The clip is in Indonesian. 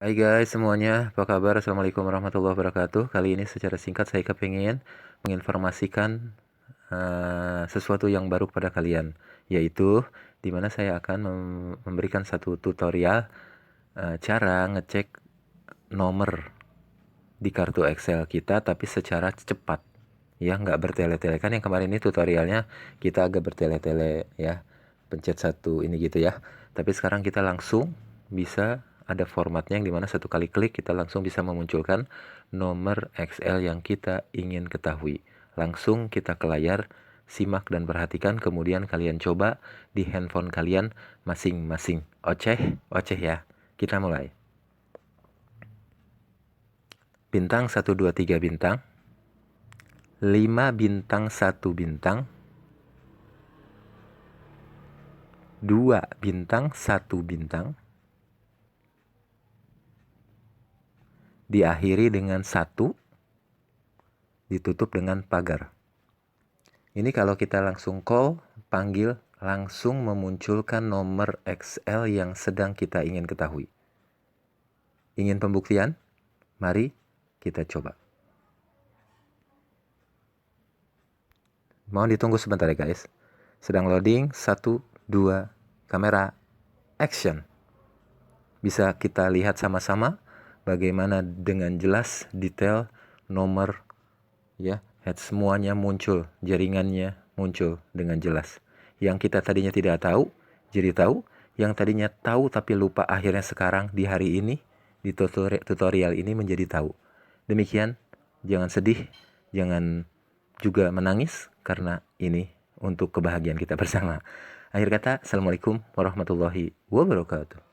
Hai guys semuanya, apa kabar? Assalamualaikum warahmatullahi wabarakatuh. Kali ini secara singkat saya kepingin menginformasikan sesuatu yang baru kepada kalian, yaitu dimana saya akan memberikan satu tutorial cara ngecek nomor di kartu Excel kita tapi secara cepat, ya nggak bertele-tele. Kan yang kemarin ini tutorialnya kita agak bertele-tele ya, pencet satu ini gitu ya. Tapi sekarang kita langsung bisa ada formatnya yang dimana satu kali klik kita langsung bisa memunculkan nomor Excel yang kita ingin ketahui. Langsung kita ke layar, simak dan perhatikan, kemudian kalian coba di handphone kalian masing-masing. Oceh ya. Kita mulai. Bintang 1, 2, 3 bintang. 5 bintang 1 bintang. 2 bintang 1 bintang. Diakhiri dengan 1, ditutup dengan pagar. Ini kalau kita langsung call, panggil, langsung memunculkan nomor Excel yang sedang kita ingin ketahui. Ingin pembuktian? Mari kita coba. Mohon ditunggu sebentar ya guys. Sedang loading. 1, 2, kamera, action. Bisa kita lihat sama-sama bagaimana dengan jelas detail nomor ya, head semuanya muncul, jaringannya muncul dengan jelas. Yang kita tadinya tidak tahu jadi tahu, yang tadinya tahu tapi lupa akhirnya sekarang di hari ini di tutorial ini menjadi tahu. Demikian, jangan sedih, jangan juga menangis karena ini untuk kebahagiaan kita bersama. Akhir kata, Assalamualaikum warahmatullahi wabarakatuh.